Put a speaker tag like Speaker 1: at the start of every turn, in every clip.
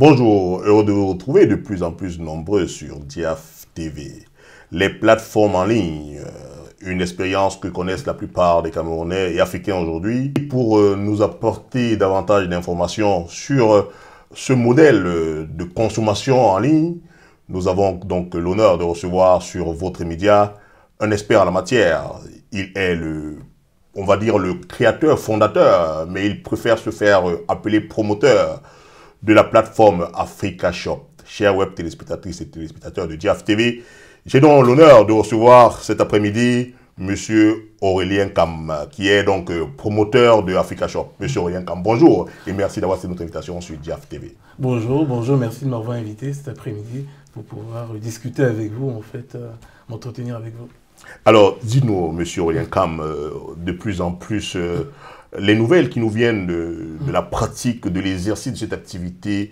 Speaker 1: Bonjour, heureux de vous retrouver de plus en plus nombreux sur Diaf TV. Les plateformes en ligne, une expérience que connaissent la plupart des Camerounais et Africains aujourd'hui. Pour nous apporter davantage d'informations sur ce modèle de consommation en ligne, nous avons donc l'honneur de recevoir sur votre média un expert en la matière. Il est on va dire le créateur, fondateur, mais il préfère se faire appeler promoteur de la plateforme Africa Shop. Chers web téléspectatrices et téléspectateurs de Diaf TV, j'ai donc l'honneur de recevoir cet après-midi Monsieur Aurélien Kam, qui est donc promoteur de Africa Shop. Monsieur Aurélien Kam, bonjour et merci d'avoir accepté notre invitation sur Diaf TV.
Speaker 2: Bonjour, merci de m'avoir invité cet après-midi pour pouvoir discuter avec vous, en fait, m'entretenir avec vous.
Speaker 1: Alors, dites-nous, Monsieur Aurélien Kam, de plus en plus, les nouvelles qui nous viennent de la pratique, de l'exercice de cette activité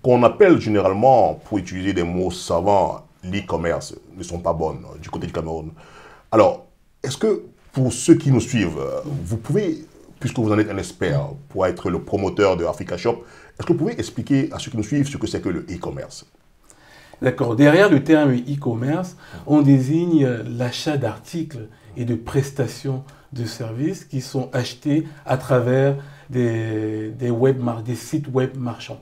Speaker 1: qu'on appelle généralement, pour utiliser des mots savants, l'e-commerce, ne sont pas bonnes du côté du Cameroun. Alors, est-ce que pour ceux qui nous suivent, vous pouvez, puisque vous en êtes un expert pour être le promoteur de Africa Shop, est-ce que vous pouvez expliquer à ceux qui nous suivent ce que c'est que le e-commerce?
Speaker 2: D'accord. Derrière le terme e-commerce, on désigne l'achat d'articles et de prestations de services qui sont achetés à travers des sites web marchands.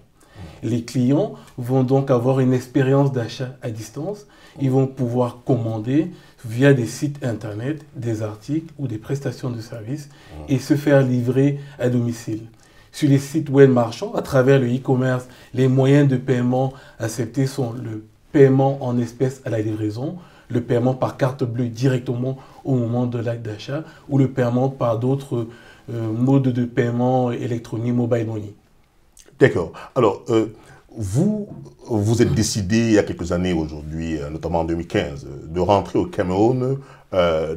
Speaker 2: Les clients vont donc avoir une expérience d'achat à distance. Ils vont pouvoir commander via des sites internet des articles ou des prestations de services et se faire livrer à domicile. Sur les sites web marchands, à travers le e-commerce, les moyens de paiement acceptés sont le paiement en espèces à la livraison, le paiement par carte bleue directement au moment de l'acte d'achat ou le paiement par d'autres modes de paiement électronique, mobile money.
Speaker 1: D'accord. Alors, vous êtes décidé il y a quelques années aujourd'hui, notamment en 2015, de rentrer au Cameroun,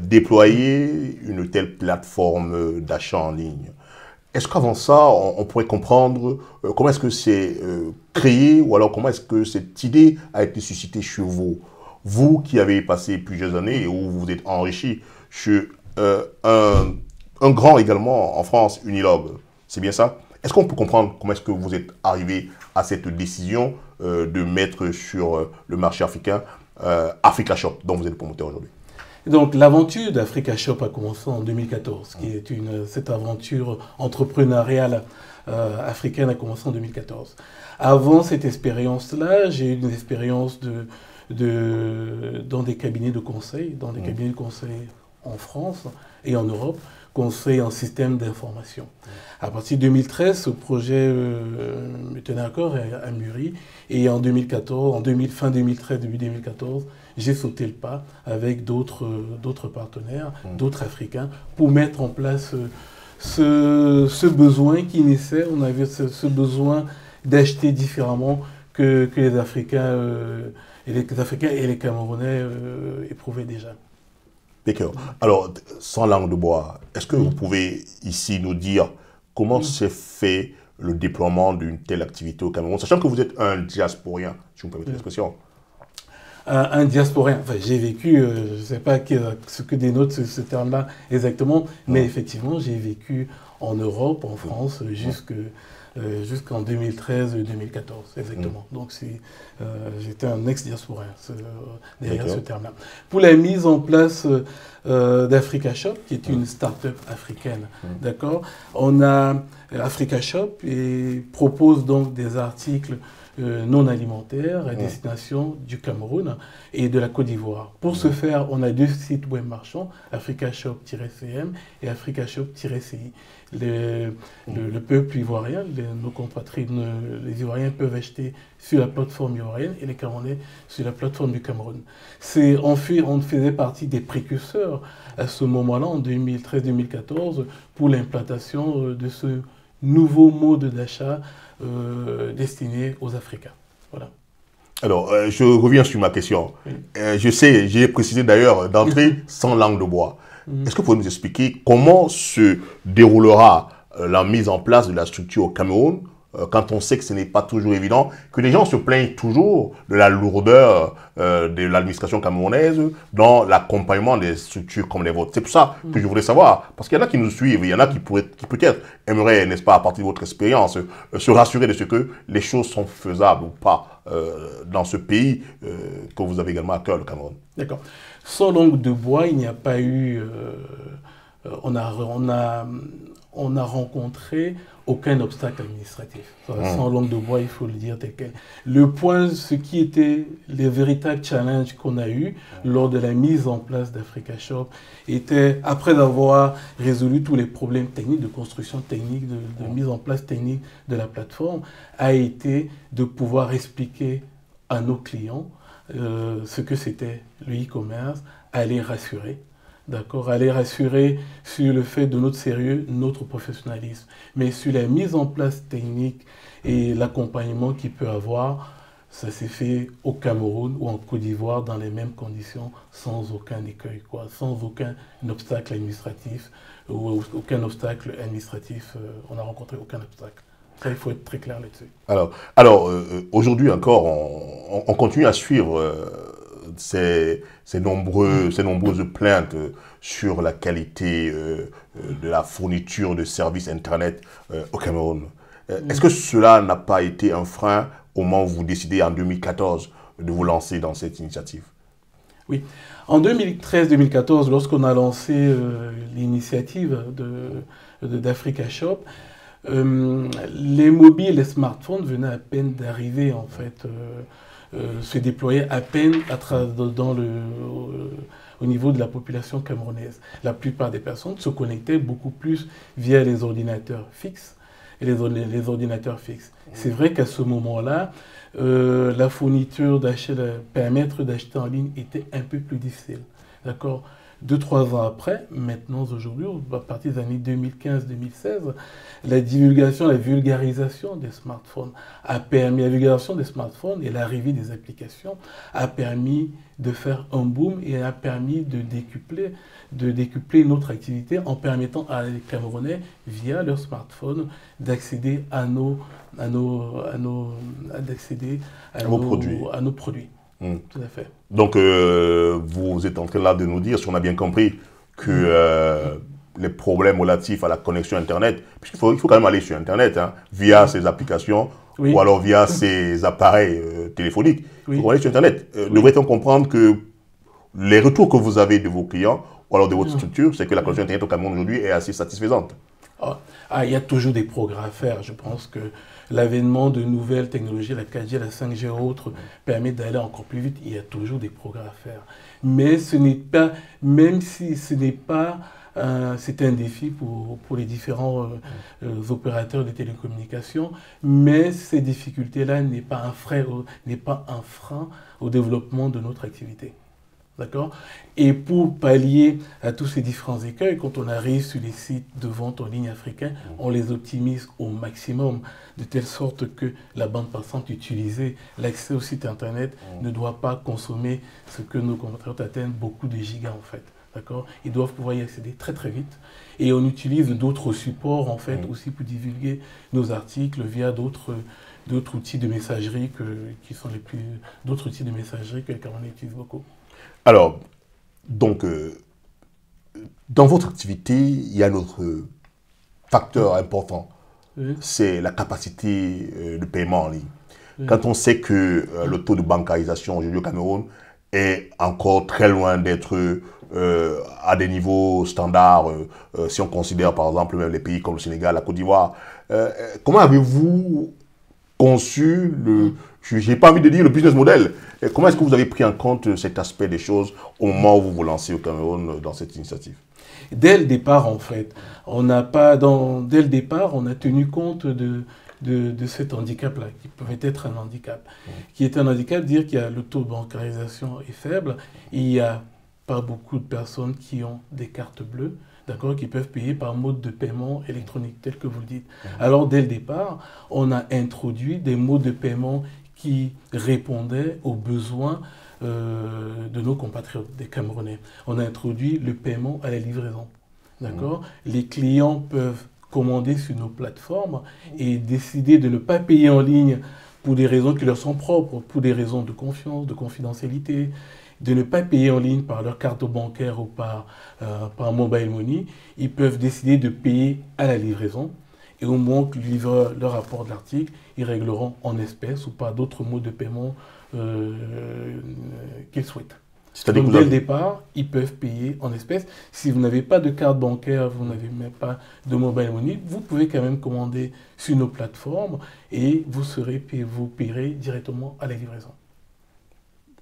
Speaker 1: déployer une telle plateforme d'achat en ligne. Est-ce qu'avant ça, on pourrait comprendre comment est-ce que c'est créé ou alors comment est-ce que cette idée a été suscitée chez vous? Vous qui avez passé plusieurs années et où vous vous êtes enrichi chez un grand également en France, Unilog, c'est bien ça? Est-ce qu'on peut comprendre comment est-ce que vous êtes arrivé à cette décision de mettre sur le marché africain Africa Shop, dont vous êtes promoteur aujourd'hui?
Speaker 2: Donc l'aventure d'Africa Shop a commencé en 2014, cette aventure entrepreneuriale africaine a commencé en 2014. Avant cette expérience-là, j'ai eu une expérience dans des cabinets de conseil, en France et en Europe, conseil en système d'information. À partir de 2013, ce projet me tenait à cœur et a mûri. Et en 2014, fin 2013, début 2014, j'ai sauté le pas avec d'autres partenaires, d'autres Africains, pour mettre en place ce besoin qui naissait. On avait ce besoin d'acheter différemment que les Africains, et les Camerounais éprouvaient déjà.
Speaker 1: D'accord. Alors, sans langue de bois, est-ce que vous pouvez ici nous dire comment s'est fait le déploiement d'une telle activité au Cameroun, sachant que vous êtes un diasporien, si vous me permettez l'expression?
Speaker 2: Un diasporien. Enfin, j'ai vécu, je ne sais pas ce que dénote ce terme-là exactement, mais effectivement, j'ai vécu en Europe, en France, jusqu'en 2013-2014, exactement. Donc, j'étais un ex-diasporien derrière ce terme-là. Pour la mise en place d'Africa Shop, qui est une start-up africaine, d'accord, on a Africa Shop et propose donc des articles non alimentaires à destination du Cameroun et de la Côte d'Ivoire. Pour ce faire, on a deux sites web marchands, africashop-cm et africashop-ci. Le peuple ivoirien, nos compatriotes, les Ivoiriens peuvent acheter sur la plateforme ivoirienne et les Camerounais sur la plateforme du Cameroun. On faisait partie des précurseurs à ce moment-là, en 2013-2014, pour l'implantation de ce nouveau mode d'achat destiné aux Africains. Voilà.
Speaker 1: Alors, je reviens sur ma question. Oui. Je sais, j'ai précisé d'ailleurs d'entrée sans langue de bois. Est-ce que vous pouvez nous expliquer comment se déroulera la mise en place de la structure au Cameroun quand on sait que ce n'est pas toujours évident, que les gens se plaignent toujours de la lourdeur de l'administration camerounaise dans l'accompagnement des structures comme les vôtres. C'est pour ça que je voudrais savoir, parce qu'il y en a qui nous suivent, il y en a qui peut-être aimeraient, n'est-ce pas, à partir de votre expérience, se rassurer de ce que les choses sont faisables ou pas dans ce pays que vous avez également à cœur, le Cameroun.
Speaker 2: D'accord. Sans langue de bois, il n'y a pas eu... on a rencontré aucun obstacle administratif. Sans langue de bois, il faut le dire tel quel. Le point, ce qui était les véritables challenges qu'on a eu lors de la mise en place d'Africa Shop, était, après avoir résolu tous les problèmes techniques, de construction technique, de mise en place technique de la plateforme, a été de pouvoir expliquer à nos clients ce que c'était le e-commerce, à les rassurer. D'accord, à les rassurer sur le fait de notre sérieux, notre professionnalisme, mais sur la mise en place technique et l'accompagnement qu'il peut avoir, ça s'est fait au Cameroun ou en Côte d'Ivoire dans les mêmes conditions, sans aucun écueil, quoi, sans aucun obstacle administratif ou aucun obstacle administratif. On n'a rencontré aucun obstacle. Ça, il faut être très clair là-dessus.
Speaker 1: Alors aujourd'hui encore, on continue à suivre ces nombreuses plaintes sur la qualité de la fourniture de services Internet au Cameroun. Est-ce que cela n'a pas été un frein au moment où vous décidez en 2014 de vous lancer dans cette initiative?
Speaker 2: Oui. En 2013-2014, lorsqu'on a lancé l'initiative d'Africa Shop, les mobiles, les smartphones venaient à peine d'arriver, en fait, se déployaient à peine au niveau de la population camerounaise. La plupart des personnes se connectaient beaucoup plus via les ordinateurs fixes. Les ordinateurs fixes. C'est vrai qu'à ce moment-là, la fourniture permettre d'acheter en ligne était un peu plus difficile. D'accord ? 2-3 ans après, maintenant aujourd'hui, à partir des années 2015-2016, la vulgarisation des smartphones la vulgarisation des smartphones et l'arrivée des applications a permis de faire un boom et a permis de décupler notre activité en permettant à les Camerounais, via leur smartphone, d'accéder à nos produits. Tout à fait.
Speaker 1: Donc, vous êtes en train là de nous dire, si on a bien compris, que les problèmes relatifs à la connexion Internet, puisqu'il faut quand même aller sur Internet, hein, via ces applications, ou alors via ces appareils téléphoniques, il faut aller sur Internet. Devrait-on comprendre que les retours que vous avez de vos clients, ou alors de votre structure, c'est que la connexion Internet au Cameroun aujourd'hui est assez satisfaisante?
Speaker 2: Il y a toujours des progrès à faire. Je pense que l'avènement de nouvelles technologies, la 4G, la 5G et autres, permet d'aller encore plus vite. Il y a toujours des progrès à faire. Mais ce n'est pas, même si ce n'est pas, c'est un défi pour les différents opérateurs de télécommunications, mais ces difficultés-là n'est pas un frein au développement de notre activité. D'accord? Et pour pallier à tous ces différents écueils, quand on arrive sur les sites de vente en ligne africains, on les optimise au maximum, de telle sorte que la bande passante utilisée, l'accès au site internet ne doit pas consommer ce que nos compatriotes atteignent, beaucoup de gigas en fait. D'accord? Ils doivent pouvoir y accéder très très vite. Et on utilise d'autres supports en fait aussi pour divulguer nos articles via d'autres outils de messagerie d'autres outils de messagerie que les Camerounais utilisent beaucoup.
Speaker 1: Alors, donc, dans votre activité, il y a un autre facteur important, c'est la capacité de paiement en ligne. Quand on sait que le taux de bancarisation aujourd'hui au Cameroun est encore très loin d'être à des niveaux standards, si on considère par exemple même les pays comme le Sénégal, la Côte d'Ivoire, comment avez-vous conçu je n'ai pas envie de dire le business model. Comment est-ce que vous avez pris en compte cet aspect des choses au moment où vous vous lancez au Cameroun dans cette initiative?
Speaker 2: Dès le départ, en fait, on a tenu compte de cet handicap-là, qui pouvait être un handicap. Qui est un handicap, dire qu'il y a le taux de bancarisation est faible, il n'y a pas beaucoup de personnes qui ont des cartes bleues, d'accord, qui peuvent payer par mode de paiement électronique, tel que vous le dites. Alors, dès le départ, on a introduit des modes de paiement qui répondaient aux besoins de nos compatriotes, des Camerounais. On a introduit le paiement à la livraison. D'accord ? Les clients peuvent commander sur nos plateformes et décider de ne pas payer en ligne pour des raisons qui leur sont propres, pour des raisons de confiance, de confidentialité, de ne pas payer en ligne par leur carte bancaire ou par mobile money, ils peuvent décider de payer à la livraison. Et au moment que le livreur leur apporte l'article, ils régleront en espèces ou par d'autres modes de paiement qu'ils souhaitent. Donc dès le départ, ils peuvent payer en espèces. Si vous n'avez pas de carte bancaire, vous n'avez même pas de mobile money, vous pouvez quand même commander sur nos plateformes et vous payerez directement à la livraison.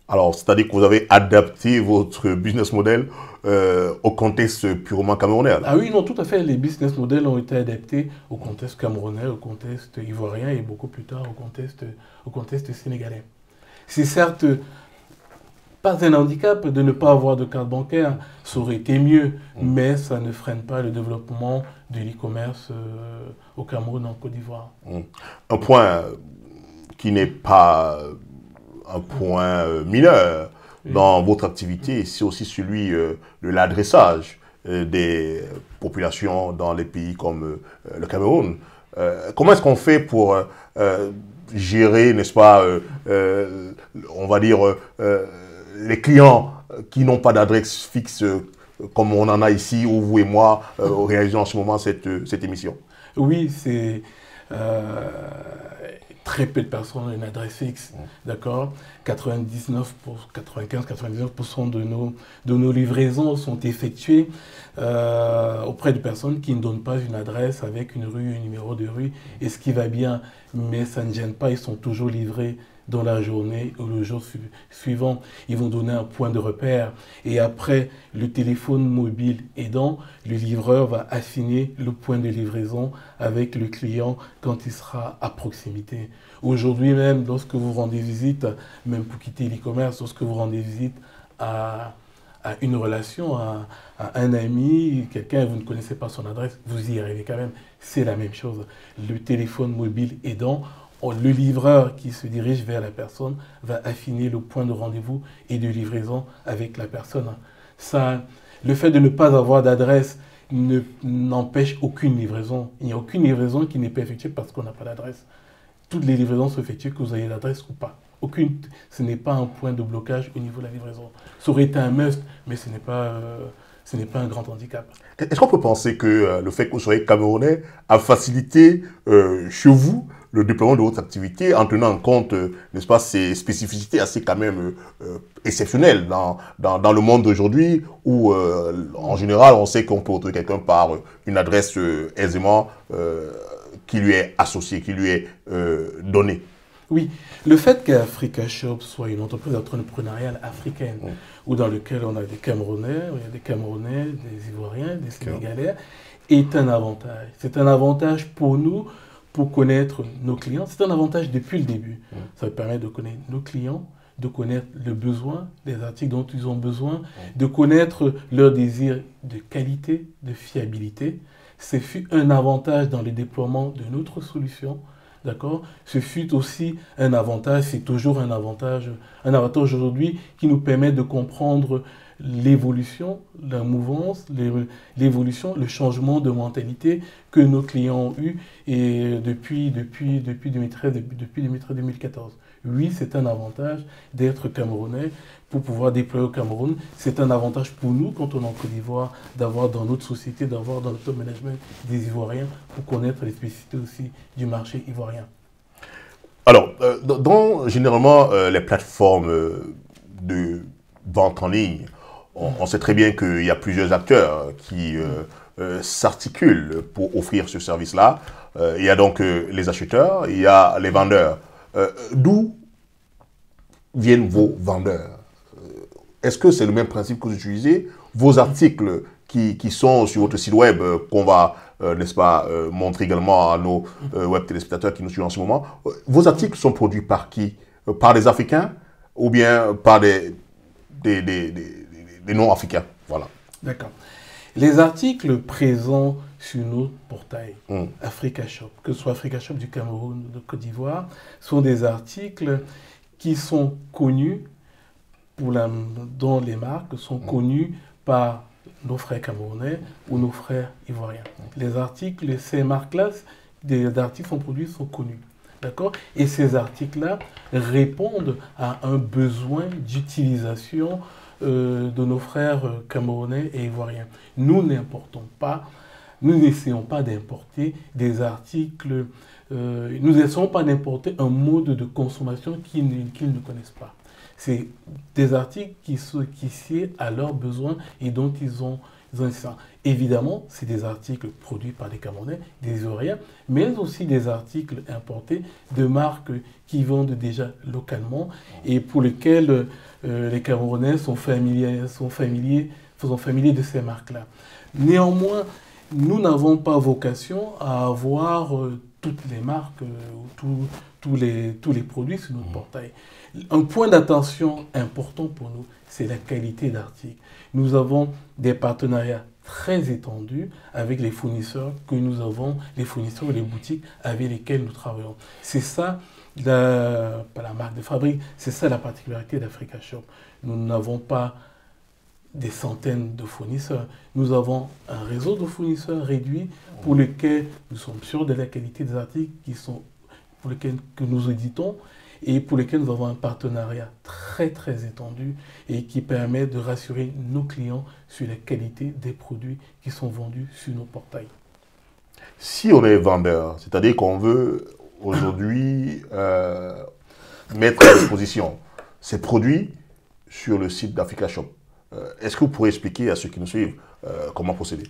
Speaker 1: Alors, c'est-à-dire que vous avez adapté votre business model au contexte purement camerounais.
Speaker 2: Ah oui, non, tout à fait. Les business models ont été adaptés au contexte camerounais, au contexte ivoirien et beaucoup plus tard au contexte sénégalais. C'est certes pas un handicap de ne pas avoir de carte bancaire, ça aurait été mieux, mais ça ne freine pas le développement de l'e-commerce au Cameroun, en Côte d'Ivoire.
Speaker 1: Un point qui n'est pas un point mineur dans votre activité, c'est aussi celui de l'adressage des populations dans les pays comme le Cameroun. Comment est-ce qu'on fait pour gérer, n'est-ce pas, on va dire, les clients qui n'ont pas d'adresse fixe comme on en a ici, où vous et moi réalisons en ce moment cette émission?
Speaker 2: Oui, c'est très peu de personnes ont une adresse fixe, d'accord. 95-99% de nos livraisons sont effectuées auprès de personnes qui ne donnent pas une adresse avec une rue, un numéro de rue, et ce qui va bien, mais ça ne gêne pas, ils sont toujours livrés dans la journée ou le jour suivant. Ils vont donner un point de repère et après, le téléphone mobile aidant, le livreur va affiner le point de livraison avec le client quand il sera à proximité. Aujourd'hui même, lorsque vous rendez visite, même pour quitter l'e-commerce, lorsque vous rendez visite à une relation, à un ami, quelqu'un, vous ne connaissez pas son adresse, vous y arrivez quand même. C'est la même chose. Le téléphone mobile aidant, le livreur qui se dirige vers la personne va affiner le point de rendez-vous et de livraison avec la personne. Ça, le fait de ne pas avoir d'adresse n'empêche aucune livraison. Il n'y a aucune livraison qui n'est pas effectuée parce qu'on n'a pas d'adresse. Toutes les livraisons sont effectuées que vous ayez l'adresse ou pas. Aucune, ce n'est pas un point de blocage au niveau de la livraison. Ça aurait été un must, mais ce n'est pas un grand handicap.
Speaker 1: Est-ce qu'on peut penser que le fait que vous soyez camerounais a facilité chez vous le déploiement de votre activité en tenant en compte, n'est-ce pas, ces spécificités assez quand même exceptionnelles dans le monde d'aujourd'hui où, en général, on sait qu'on peut retrouver quelqu'un par une adresse aisément qui lui est associée, qui lui est donnée.
Speaker 2: Oui, le fait qu'Africa Shop soit une entreprise entrepreneuriale africaine, où dans laquelle on a des Camerounais, il y a des Camerounais, des Ivoiriens, des Sénégalais, est un avantage. C'est un avantage pour nous, pour connaître nos clients. C'est un avantage depuis le début. Ça permet de connaître nos clients, de connaître le besoin, les articles dont ils ont besoin, de connaître leurs désirs de qualité, de fiabilité. Ce fut un avantage dans le déploiement de notre solution. D'accord. Ce fut aussi un avantage, c'est toujours un avantage aujourd'hui qui nous permet de comprendre l'évolution, la mouvance, l'évolution, le changement de mentalité que nos clients ont eu et depuis 2013-2014. Oui, c'est un avantage d'être camerounais pour pouvoir déployer au Cameroun. C'est un avantage pour nous, quand on est en Côte d'Ivoire, d'avoir dans notre société, d'avoir dans le top management des Ivoiriens pour connaître les spécificités aussi du marché ivoirien.
Speaker 1: Alors, généralement, les plateformes de vente en ligne, on sait très bien qu'il y a plusieurs acteurs qui s'articulent pour offrir ce service-là. Il y a donc les acheteurs, il y a les vendeurs. D'où viennent vos vendeurs? Est-ce que c'est le même principe que vous utilisez? Vos articles qui sont sur votre site web, qu'on va, n'est-ce pas, montrer également à nos web téléspectateurs qui nous suivent en ce moment, vos articles sont produits par qui? Par des Africains ou bien par des non-africains? Voilà.
Speaker 2: D'accord. Les articles présents sur notre portail Africa Shop, que ce soit Africa Shop du Cameroun ou de Côte d'Ivoire, sont des articles qui sont connus, dont les marques sont connues par nos frères camerounais ou nos frères ivoiriens. Les articles, ces marques-là, des articles sont produits, sont connus. D'accord? Et ces articles-là répondent à un besoin d'utilisation de nos frères camerounais et ivoiriens. Nous n'importons pas, nous n'essayons pas d'importer des articles, nous n'essayons pas d'importer un mode de consommation qu'ils ne connaissent pas. C'est des articles qui sied à leurs besoins et dont ils ont ça. Évidemment, c'est des articles produits par des Camerounais, des Ivoiriens, mais aussi des articles importés de marques qui vendent déjà localement et pour lesquels les Camerounais sont familiers de ces marques-là. Néanmoins, nous n'avons pas vocation à avoir toutes les marques, tous les produits sur notre portail. Un point d'attention important pour nous, c'est la qualité d'article. Nous avons des partenariats très étendus avec les fournisseurs que nous avons, les fournisseurs et les boutiques avec lesquels nous travaillons. C'est ça, pas la marque de fabrique, c'est ça la particularité d'Africa Shop. Nous n'avons pas des centaines de fournisseurs. Nous avons un réseau de fournisseurs réduit pour lesquels nous sommes sûrs de la qualité des articles pour lesquels que nous éditons et pour lesquels nous avons un partenariat très très étendu et qui permet de rassurer nos clients sur la qualité des produits qui sont vendus sur nos portails.
Speaker 1: Si on est vendeur, c'est-à-dire qu'on veut aujourd'hui mettre à disposition ces produits sur le site d'Africa Shop, est-ce que vous pourrez expliquer à ceux qui nous suivent comment procéder?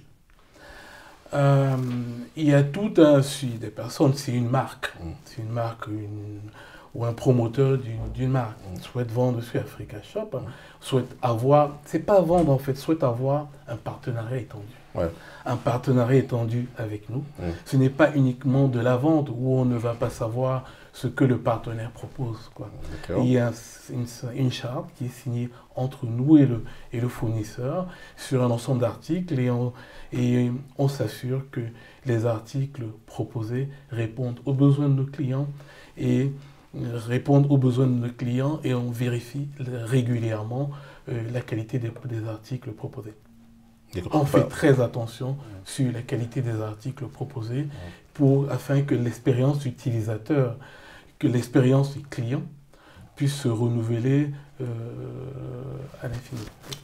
Speaker 2: Il y a tout un suivi des personnes, c'est une marque. C'est une marque ou un promoteur d'une marque souhaite vendre sur Africa Shop, souhaite avoir, c'est pas vendre en fait, souhaite avoir un partenariat étendu. Ouais. Un partenariat étendu avec nous. Ce n'est pas uniquement de la vente où on ne va pas savoir ce que le partenaire propose, quoi. Il y a une charte qui est signée entre nous et le fournisseur sur un ensemble d'articles et on s'assure que les articles proposés répondent aux besoins de nos clients et on vérifie régulièrement la qualité des articles proposés. On fait très attention sur la qualité des articles proposés afin que l'expérience utilisateur, que l'expérience du client puisse se renouveler à l'infini.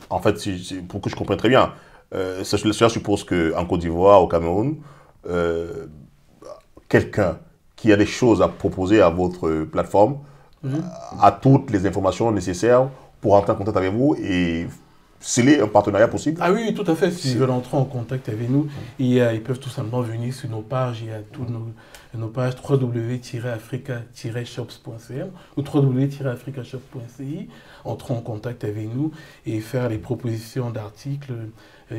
Speaker 1: En fait, pour que je comprenne très bien, cela suppose qu'en Côte d'Ivoire, au Cameroun, quelqu'un qui a des choses à proposer à votre plateforme a toutes les informations nécessaires pour entrer en contact avec vous et sceller un partenariat possible?
Speaker 2: Ah oui, tout à fait. S'ils veulent entrer en contact avec nous, ils peuvent tout simplement venir sur nos pages. Il y a toutes nos pages www.africa-shops.cm ou www.africashop.ci. Entrer en contact avec nous et faire les propositions d'articles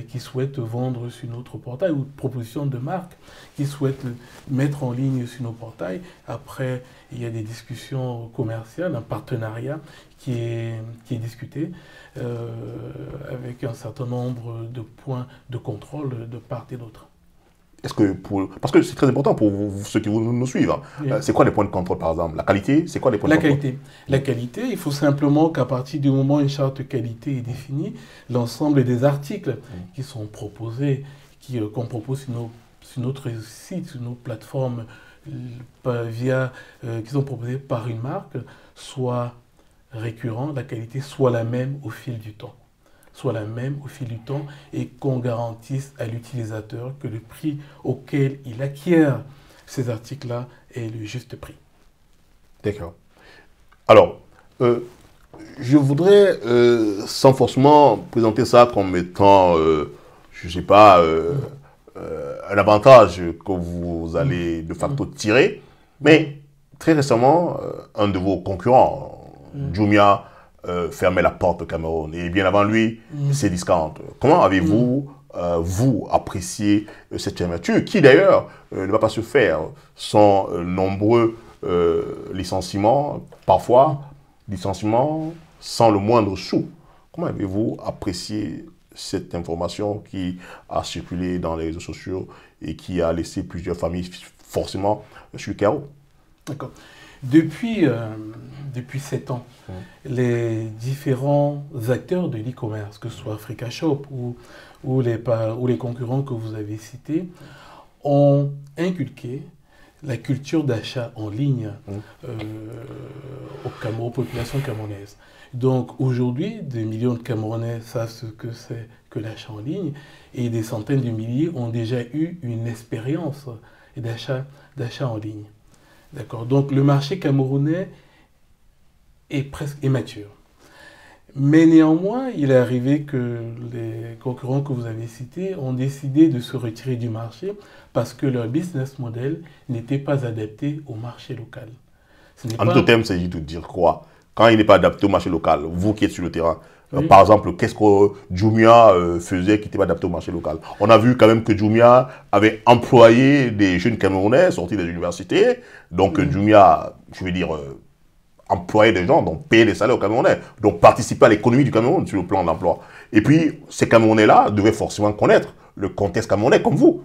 Speaker 2: qu'ils souhaitent vendre sur notre portail ou propositions de marques qu'ils souhaitent mettre en ligne sur nos portails. Après, il y a des discussions commerciales, un partenariat qui est discuté avec un certain nombre de points de contrôle de part et d'autre.
Speaker 1: Est-ce que parce que c'est très important pour ceux qui nous suivent. C'est quoi les points de contrôle par exemple? La qualité, c'est quoi les points de contrôle?
Speaker 2: La qualité, il faut simplement qu'à partir du moment où une charte qualité est définie, l'ensemble des articles qui sont proposés, qu'on propose sur notre site, sur nos plateformes, qui sont proposés par une marque, soient récurrents, la qualité soit la même au fil du temps. Et qu'on garantisse à l'utilisateur que le prix auquel il acquiert ces articles-là est le juste prix.
Speaker 1: D'accord. Alors, je voudrais, sans forcément présenter ça comme étant, je ne sais pas, un avantage que vous allez de facto tirer, mais très récemment, un de vos concurrents, Jumia, fermait la porte au Cameroun. Et bien avant lui, Cdiscount. Comment avez-vous, vous, apprécié cette fermeture, qui d'ailleurs ne va pas se faire sans nombreux licenciements, parfois licenciements sans le moindre sou? Comment avez-vous apprécié cette information qui a circulé dans les réseaux sociaux et qui a laissé plusieurs familles forcément sur le carreau?
Speaker 2: D'accord. Depuis 7 ans, les différents acteurs de l'e-commerce, que ce soit Africa Shop ou les concurrents que vous avez cités, ont inculqué la culture d'achat en ligne aux populations camerounaises. Donc aujourd'hui, des millions de Camerounais savent ce que c'est que l'achat en ligne et des centaines de milliers ont déjà eu une expérience d'achat en ligne. D'accord. Donc le marché camerounais est mature. Mais néanmoins, il est arrivé que les concurrents que vous avez cités ont décidé de se retirer du marché parce que leur business model n'était pas adapté au marché local.
Speaker 1: En d'autres termes, il s'agit de dire quoi? Quand il n'est pas adapté au marché local, vous qui êtes sur le terrain,
Speaker 2: Oui.
Speaker 1: par exemple, qu'est-ce que Jumia faisait qui n'était pas adapté au marché local? On a vu quand même que Jumia avait employé des jeunes Camerounais sortis des universités. Donc Jumia, je veux dire, employait des gens, donc payait des salaires aux Camerounais, donc participer à l'économie du Cameroun sur le plan de l'emploi. Et puis, ces Camerounais-là devaient forcément connaître le contexte camerounais comme vous.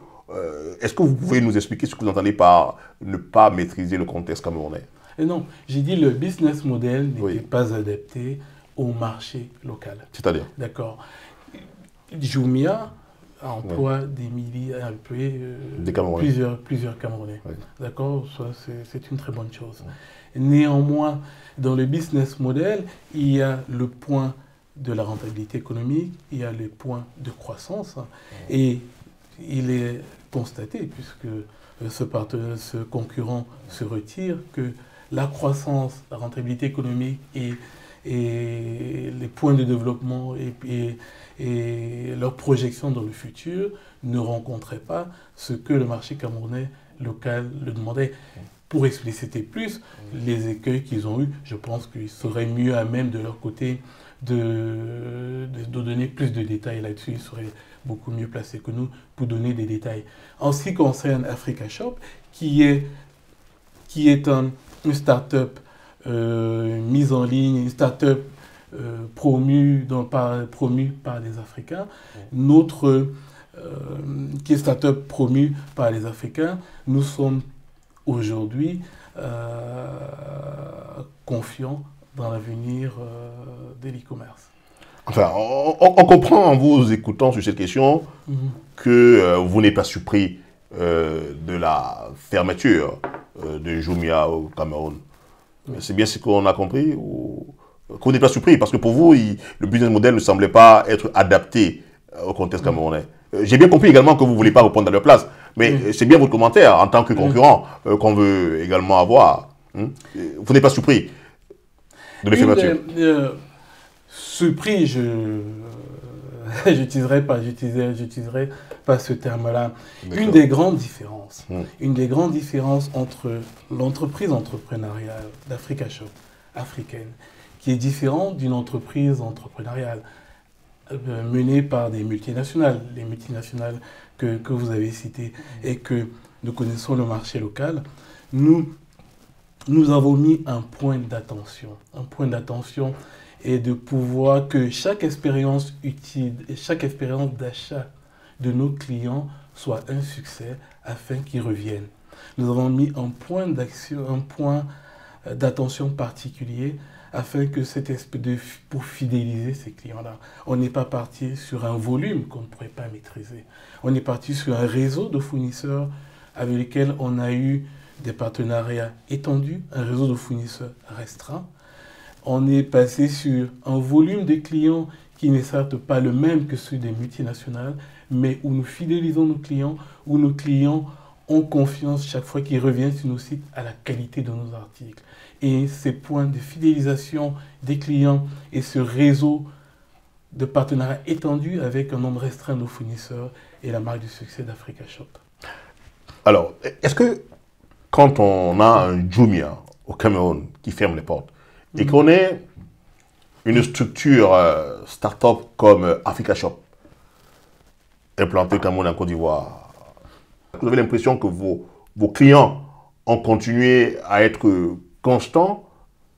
Speaker 1: Est-ce que vous pouvez nous expliquer ce que vous entendez par ne pas maîtriser le contexte camerounais?
Speaker 2: Et non, j'ai dit le business model n'était pas adapté au marché local.
Speaker 1: C'est-à-dire?
Speaker 2: D'accord. Jumia emploie des milliers,
Speaker 1: des Camerounais.
Speaker 2: plusieurs Camerounais. D'accord, c'est une très bonne chose. Néanmoins, dans le business model, il y a le point de la rentabilité économique, il y a le point de croissance, et il est constaté, puisque ce concurrent se retire, que la croissance, la rentabilité économique et les points de développement et leurs projections dans le futur ne rencontraient pas ce que le marché camerounais local le demandait. Pour expliciter plus les écueils qu'ils ont eus, je pense qu'ils seraient mieux à même de leur côté de donner plus de détails là-dessus. Ils seraient beaucoup mieux placés que nous pour donner des détails. En ce qui concerne Africa Shop, qui est une start-up mise en ligne, une start-up promue par les Africains, qui est start-up promue par les Africains, nous sommes aujourd'hui confiants dans l'avenir de l'e-commerce.
Speaker 1: Enfin, on comprend en vous écoutant sur cette question que vous n'êtes pas surpris de la fermeture de Jumia au Cameroun. C'est bien ce qu'on a compris ou que vous n'êtes pas surpris parce que pour vous, le business model ne semblait pas être adapté au contexte camerounais. J'ai bien compris également que vous ne voulez pas répondre à leur place, mais c'est bien votre commentaire en tant que concurrent qu'on veut également avoir. Vous n'êtes pas surpris de la fermeture?
Speaker 2: Surpris, je n'utiliserai pas ce terme-là. Une des grandes différences entre l'entreprise entrepreneuriale d'Africa Shop africaine, qui est différente d'une entreprise entrepreneuriale menée par des multinationales, les multinationales que vous avez citées, et que nous connaissons le marché local, nous avons mis un point d'attention et de pouvoir que chaque expérience utile, chaque expérience d'achat de nos clients soit un succès afin qu'ils reviennent. Nous avons mis un point d'attention particulier afin que pour fidéliser ces clients-là. On n'est pas parti sur un volume qu'on ne pourrait pas maîtriser. On est parti sur un réseau de fournisseurs avec lesquels on a eu des partenariats étendus, un réseau de fournisseurs restreint. On est passé sur un volume de clients qui n'est certes pas le même que celui des multinationales, mais où nous fidélisons nos clients, où nos clients ont confiance chaque fois qu'ils reviennent sur nos sites à la qualité de nos articles. Et ces points de fidélisation des clients et ce réseau de partenariats étendu avec un nombre restreint de fournisseurs est la marque du succès d'Africa Shop.
Speaker 1: Alors, est-ce que quand on a un Jumia au Cameroun qui ferme les portes et qu'on est une structure start-up comme Africa Shop implantée au Cameroun et en Côte d'Ivoire, vous avez l'impression que vos clients ont continué à être constants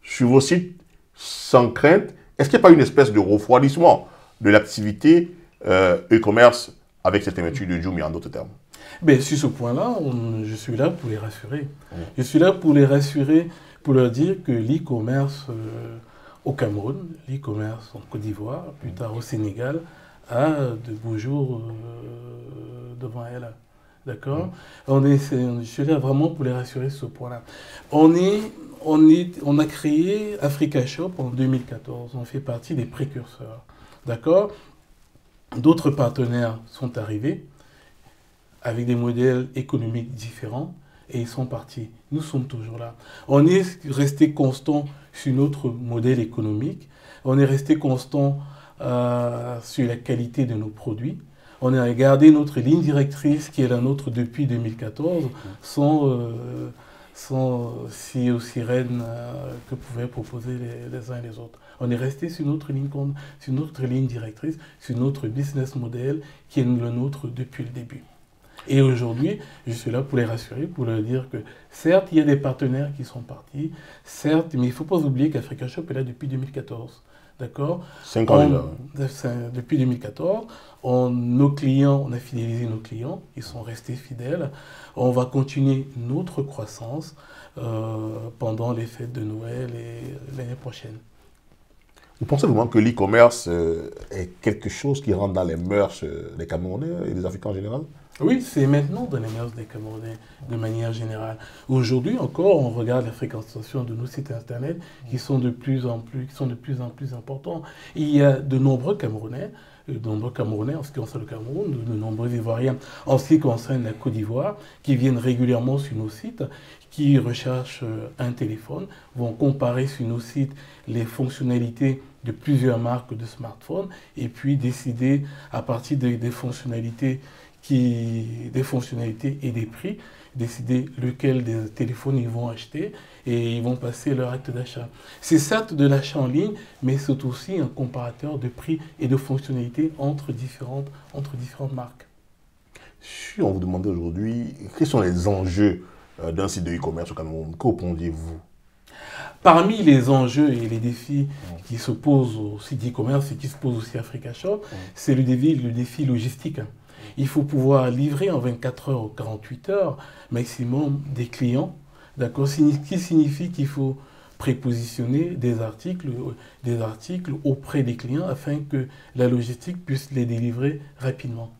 Speaker 1: sur vos sites sans crainte? Est-ce qu'il n'y a pas une espèce de refroidissement de l'activité e-commerce avec cette fermeture de Jumia en d'autres termes?
Speaker 2: Mais sur ce point-là, je suis là pour les rassurer. Je suis là pour les rassurer, pour leur dire que l'e-commerce au Cameroun, l'e-commerce en Côte d'Ivoire, plus tard au Sénégal, a de beaux jours devant elle. D'accord. Je suis là vraiment pour les rassurer sur ce point-là. On a créé Africa Shop en 2014. On fait partie des précurseurs. D'accord. D'autres partenaires sont arrivés avec des modèles économiques différents et ils sont partis. Nous sommes toujours là. On est resté constant sur notre modèle économique. On est resté constant sur la qualité de nos produits. On a gardé notre ligne directrice qui est la nôtre depuis 2014 sans si aux sirènes que pouvaient proposer les uns et les autres. On est resté sur notre ligne directrice, sur notre business model qui est le nôtre depuis le début. Et aujourd'hui, je suis là pour les rassurer, pour leur dire que certes, il y a des partenaires qui sont partis, certes, mais il ne faut pas oublier qu'Africa Shop est là depuis 2014. D'accord.
Speaker 1: 5 ans déjà.
Speaker 2: Depuis 2014, nos clients, on a fidélisé nos clients, ils sont restés fidèles. On va continuer notre croissance pendant les fêtes de Noël et l'année prochaine.
Speaker 1: Vous pensez vraiment que l'e-commerce est quelque chose qui rentre dans les mœurs des Camerounais et des Africains en général?
Speaker 2: Oui, c'est maintenant dans les mœurs des Camerounais de manière générale. Aujourd'hui encore, on regarde la fréquentation de nos sites internet qui sont de plus en plus importants. Il y a de nombreux Camerounais en ce qui concerne le Cameroun, de nombreux Ivoiriens en ce qui concerne la Côte d'Ivoire, qui viennent régulièrement sur nos sites, qui recherchent un téléphone, vont comparer sur nos sites les fonctionnalités de plusieurs marques de smartphones et puis décider à partir des fonctionnalités et des prix, décider lequel des téléphones ils vont acheter et ils vont passer leur acte d'achat. C'est certes de l'achat en ligne, mais c'est aussi un comparateur de prix et de fonctionnalités entre différentes marques.
Speaker 1: Si on vous demandait aujourd'hui, quels sont les enjeux d'un site de e-commerce au Cameroun, que répondiez-vous?
Speaker 2: Parmi les enjeux et les défis qui se posent au site d'e-commerce et qui se posent aussi à Africa Shop, c'est le défi logistique. Il faut pouvoir livrer en 24 heures ou 48 heures maximum des clients, d'accord, ce qui signifie qu'il faut prépositionner des articles auprès des clients afin que la logistique puisse les délivrer rapidement.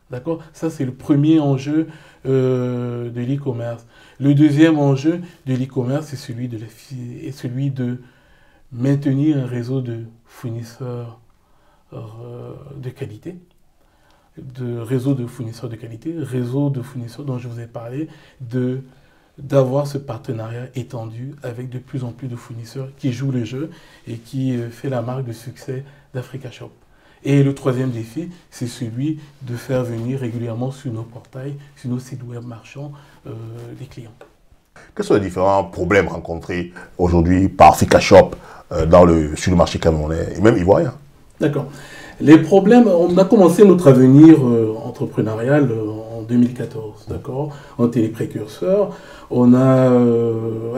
Speaker 2: D'accord. Ça, c'est le premier enjeu de l'e-commerce. Le deuxième enjeu de l'e-commerce est celui de maintenir un réseau de fournisseurs de qualité. Réseau de fournisseurs dont je vous ai parlé, d'avoir ce partenariat étendu avec de plus en plus de fournisseurs qui jouent le jeu et qui fait la marque de succès d'Africa Shop. Et le troisième défi, c'est celui de faire venir régulièrement sur nos portails, sur nos sites web marchands, les clients.
Speaker 1: Quels sont les différents problèmes rencontrés aujourd'hui par Africa Shop sur le marché camerounais et même ivoirien? D'accord.
Speaker 2: Les problèmes, on a commencé notre avenir entrepreneurial en 2014, d'accord. On était les précurseurs. On a,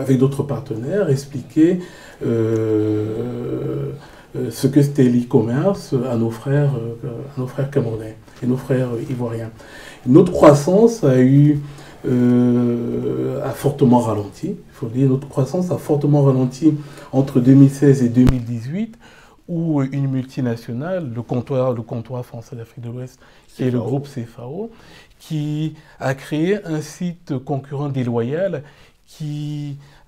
Speaker 2: avec d'autres partenaires, expliqué ce que c'était l'e-commerce à nos frères camerounais et nos frères ivoiriens. Notre croissance a fortement ralenti, il faut dire, notre croissance a fortement ralenti entre 2016 et 2018, où une multinationale, le comptoir français d'Afrique de l'Ouest, qui est le groupe CFAO, qui a créé un site concurrent déloyal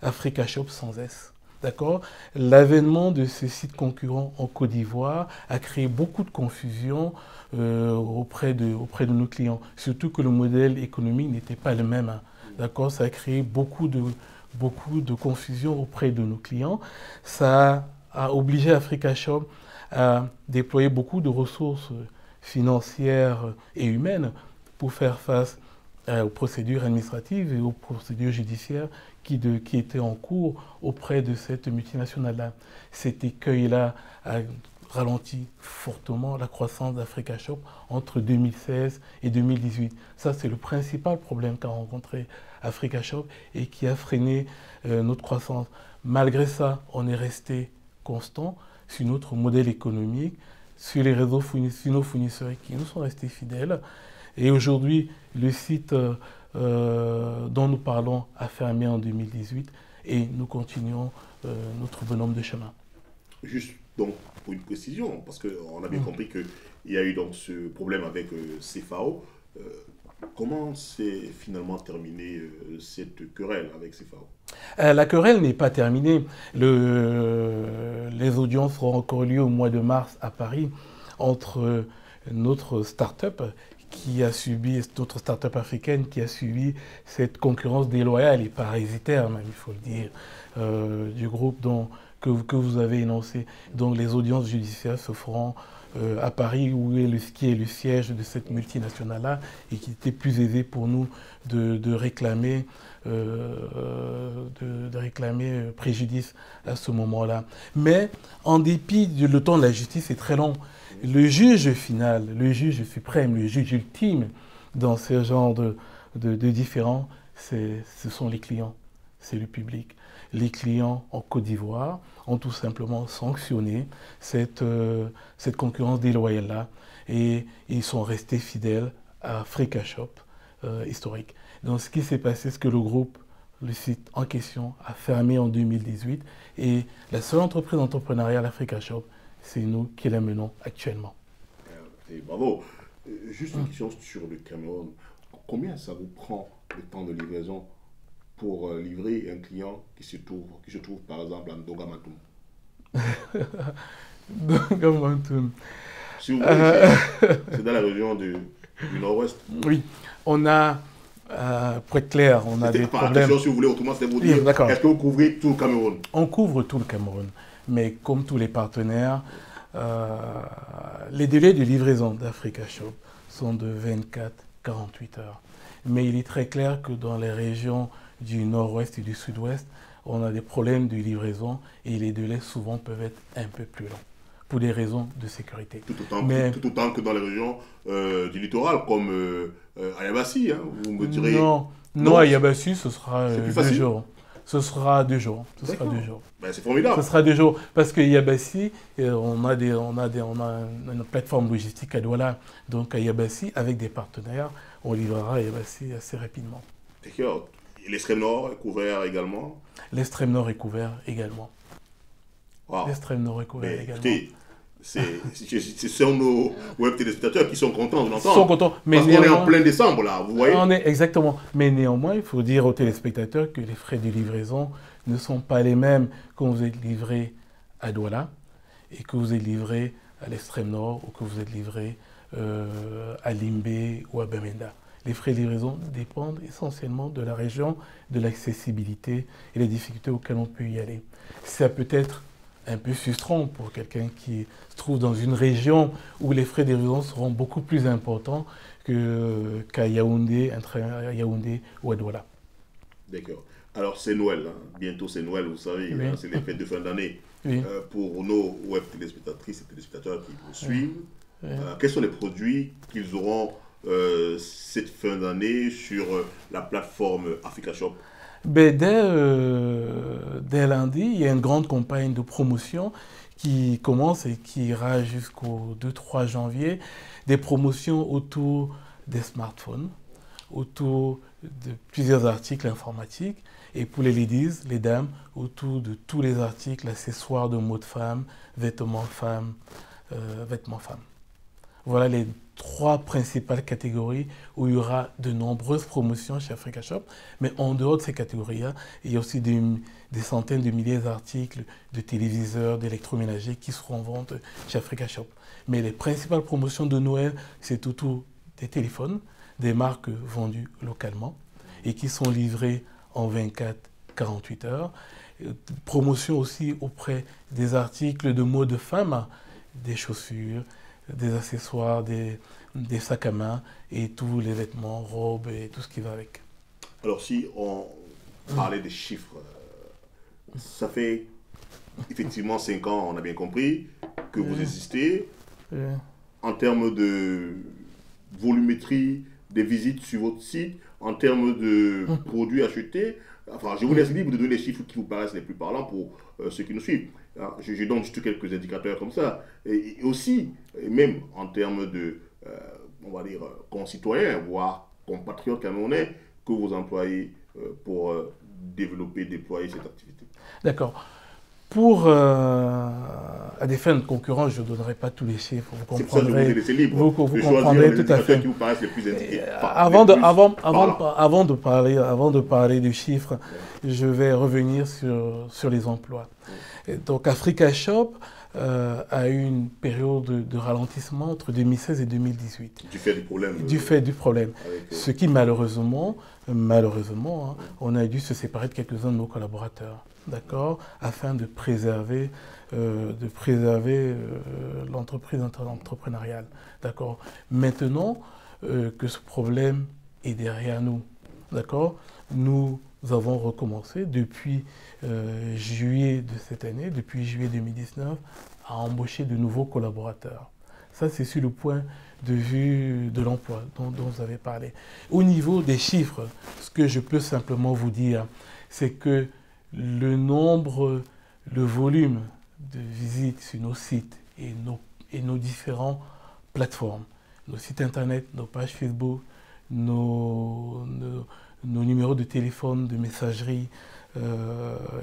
Speaker 2: Africa Shop sans S. D'accord. L'avènement de ce site concurrent en Côte d'Ivoire a créé beaucoup de confusion auprès de nos clients, surtout que le modèle économique n'était pas le même. D'accord. Ça a créé beaucoup de confusion auprès de nos clients. Ça a obligé Africa Shop à déployer beaucoup de ressources financières et humaines pour faire face aux procédures administratives et aux procédures judiciaires qui étaient en cours auprès de cette multinationale-là. Cet écueil-là a ralenti fortement la croissance d'Africa Shop entre 2016 et 2018. Ça, c'est le principal problème qu'a rencontré Africa Shop et qui a freiné notre croissance. Malgré ça, on est resté constant sur notre modèle économique, sur les réseaux, sur nos fournisseurs qui nous sont restés fidèles. Et aujourd'hui, le site dont nous parlons a fermé en 2018 et nous continuons notre bonhomme de chemin.
Speaker 1: Juste donc pour une précision, parce qu'on a bien compris qu'il y a eu donc ce problème avec CFAO. Comment s'est finalement terminée cette querelle avec CFAO?
Speaker 2: La querelle n'est pas terminée. Les audiences auront encore lieu au mois de mars à Paris entre notre start-up notre start-up africaine qui a subi cette concurrence déloyale et parasitaire, même, il faut le dire, du groupe que vous avez énoncé. Donc les audiences judiciaires se feront à Paris, qui est le siège de cette multinationale-là, et qui était plus aisé pour nous de réclamer préjudice à ce moment-là. Mais en dépit le temps de la justice est très long. Le juge final, le juge suprême, le juge ultime dans ce genre de différends, ce sont les clients, c'est le public. Les clients en Côte d'Ivoire ont tout simplement sanctionné cette concurrence déloyale-là et ils sont restés fidèles à Africa-Shop historique. Donc ce qui s'est passé, c'est que le site en question, a fermé en 2018 et la seule entreprise entrepreneuriale Africa-Shop, c'est nous qui la menons actuellement.
Speaker 1: Et bravo. Juste une question sur le Cameroun. Combien ça vous prend le temps de livraison pour livrer un client qui se trouve par exemple à Ndongamatoum?
Speaker 2: Ndongamatoum.
Speaker 1: Si vous voulez, c'est dans la région du nord-ouest.
Speaker 2: Oui, on a, pour être clair, on a des problèmes.
Speaker 1: Attention, si vous voulez, autrement, c'est vous dire, est-ce que vous couvrez tout le Cameroun? On
Speaker 2: couvre tout le Cameroun, mais comme tous les partenaires, les délais de livraison d'Africa Shop sont de 24-48 heures. Mais il est très clair que dans les régions du nord-ouest et du sud-ouest, on a des problèmes de livraison et les délais souvent peuvent être un peu plus longs pour des raisons de sécurité.
Speaker 1: Tout autant que dans les régions du littoral, comme à Yabassi, hein, vous me direz...
Speaker 2: Non, à Yabassi, ce sera 2 jours. Ce sera 2 jours.
Speaker 1: Ben, c'est formidable.
Speaker 2: Ce sera 2 jours. Parce que Yabassi, on a une plateforme logistique à Douala. Donc à Yabassi, avec des partenaires, on livrera à Yabassi assez rapidement.
Speaker 1: D'accord. L'extrême nord est couvert également?
Speaker 2: L'extrême nord est couvert également.
Speaker 1: Wow.
Speaker 2: L'extrême nord est couvert également.
Speaker 1: Écoutez, ce sont nos web téléspectateurs qui sont contents de l'entendre.
Speaker 2: Ils sont contents. Mais
Speaker 1: parce qu'on est en plein décembre, là, vous voyez?
Speaker 2: Exactement. Mais néanmoins, il faut dire aux téléspectateurs que les frais de livraison ne sont pas les mêmes quand vous êtes livré à Douala et que vous êtes livré à l'extrême nord ou que vous êtes livré à Limbé ou à Bamenda. Les frais de livraison dépendent essentiellement de la région, de l'accessibilité et les difficultés auxquelles on peut y aller. Ça peut être un peu frustrant pour quelqu'un qui se trouve dans une région où les frais de livraison seront beaucoup plus importants qu'à Yaoundé, à Yaoundé ou à Douala.
Speaker 1: D'accord. Alors c'est Noël, hein. Bientôt c'est Noël, vous savez,
Speaker 2: Oui.
Speaker 1: Hein, c'est les fêtes de fin d'année.
Speaker 2: Oui.
Speaker 1: Pour nos web téléspectatrices et téléspectateurs qui nous suivent, quels sont les produits qu'ils auront cette fin d'année sur la plateforme Africa Shop?
Speaker 2: Dès lundi, il y a une grande campagne de promotion qui commence et qui ira jusqu'au 2-3 janvier. Des promotions autour des smartphones, autour de plusieurs articles informatiques. Et pour les ladies, les dames, autour de tous les articles, accessoires de mode femme, vêtements femmes, Voilà les 3 principales catégories où il y aura de nombreuses promotions chez Africa Shop. Mais en dehors de ces catégories-là, il y a aussi des centaines de milliers d'articles de téléviseurs, d'électroménagers qui seront en vente chez Africa Shop. Mais les principales promotions de Noël, c'est autour des téléphones, des marques vendues localement et qui sont livrées en 24-48 heures. Promotion aussi auprès des articles de mode femme, des chaussures, des accessoires, des sacs à main et tous les vêtements, robes et tout ce qui va avec.
Speaker 1: Alors si on parlait des chiffres, ça fait effectivement 5 ans, on a bien compris, que vous existez. En termes de volumétrie des visites sur votre site, en termes de produits achetés, enfin je vous laisse libre de donner les chiffres qui vous paraissent les plus parlants pour ceux qui nous suivent. Je donne juste quelques indicateurs comme ça. Et aussi, même en termes de on va dire, concitoyens, voire compatriotes camerounais que vous employez pour développer, déployer cette activité?
Speaker 2: D'accord. Pour, à des fins de concurrence, je ne donnerai pas tous les chiffres. Vous comprendrez, vous comprendrez tout à fait.
Speaker 1: Qui vous paraissent les plus indiqués.
Speaker 2: Avant de parler de chiffres, je vais revenir sur les emplois. Et donc, Africa Shop a eu une période de ralentissement entre 2016 et 2018.
Speaker 1: Du fait du problème.
Speaker 2: Du fait du problème. Ce qui, malheureusement, hein, on a dû se séparer de quelques-uns de nos collaborateurs. D'accord, afin de préserver l'entreprise entrepreneuriale. D'accord. Maintenant que ce problème est derrière nous, d'accord, nous avons recommencé depuis juillet de cette année, depuis juillet 2019, à embaucher de nouveaux collaborateurs. Ça, c'est sur le point de vue de l'emploi dont vous avez parlé. Au niveau des chiffres, ce que je peux simplement vous dire, c'est que le volume de visites sur nos sites et nos différentes plateformes, nos sites internet, nos pages Facebook, nos numéros de téléphone, de messagerie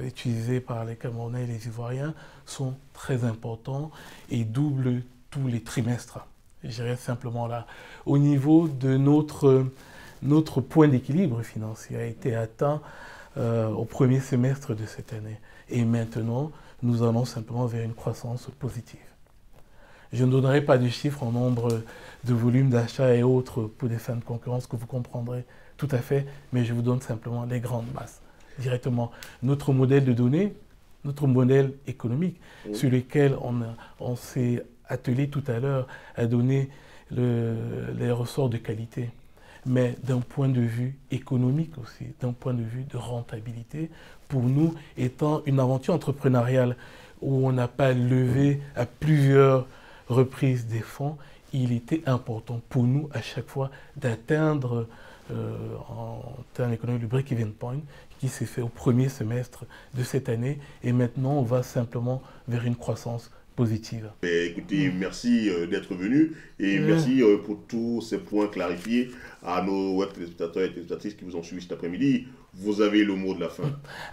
Speaker 2: utilisés par les Camerounais et les Ivoiriens sont très importants et doublent tous les trimestres. Je dirais simplement là. Au niveau de notre point d'équilibre financier a été atteint au premier semestre de cette année. Et maintenant, nous allons simplement vers une croissance positive. Je ne donnerai pas de chiffres en nombre de volumes d'achat et autres pour des fins de concurrence que vous comprendrez tout à fait, mais je vous donne simplement les grandes masses. Directement, notre modèle de données, notre modèle économique, sur lequel on s'est attelé tout à l'heure à donner les ressorts de qualité, mais d'un point de vue économique aussi, d'un point de vue de rentabilité, pour nous étant une aventure entrepreneuriale où on n'a pas levé à plusieurs reprises des fonds, il était important pour nous à chaque fois d'atteindre en termes économiques le break-even point qui s'est fait au premier semestre de cette année et maintenant on va simplement vers une croissance positive.
Speaker 1: Écoutez, merci d'être venu et merci pour tous ces points clarifiés à nos web téléspectateurs et téléspectatrices qui vous ont suivi cet après-midi. Vous avez le mot de la fin.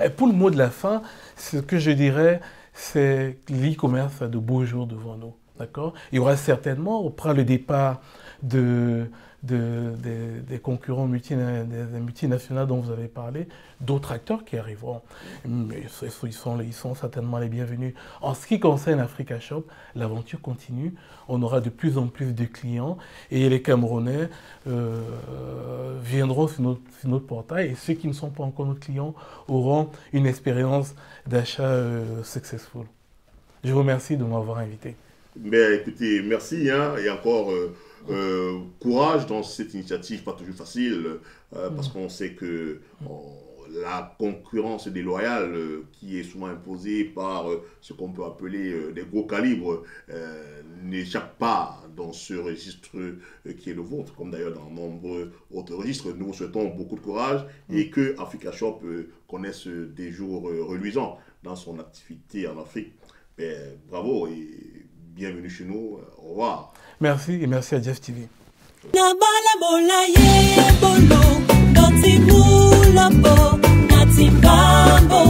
Speaker 2: Et pour le mot de la fin, ce que je dirais, c'est que l'e-commerce a de beaux jours devant nous. D'accord ? Il y aura certainement, après le départ des concurrents des multinationales dont vous avez parlé, d'autres acteurs qui arriveront. Ils sont certainement les bienvenus. En ce qui concerne Africa Shop, l'aventure continue. On aura de plus en plus de clients et les Camerounais viendront sur notre portail et ceux qui ne sont pas encore nos clients auront une expérience d'achat successful. Je vous remercie de m'avoir invité.
Speaker 1: Mais écoutez, merci et encore courage dans cette initiative, pas toujours facile, parce qu'on sait que la concurrence déloyale qui est souvent imposée par ce qu'on peut appeler des gros calibres n'échappe pas dans ce registre qui est le vôtre, comme d'ailleurs dans nombreux autres registres. Nous vous souhaitons beaucoup de courage et que Africa Shop connaisse des jours reluisants dans son activité en Afrique. Mais, bravo et bienvenue chez nous. Au revoir.
Speaker 2: Merci et merci à Jeff TV.
Speaker 3: Nati Mambo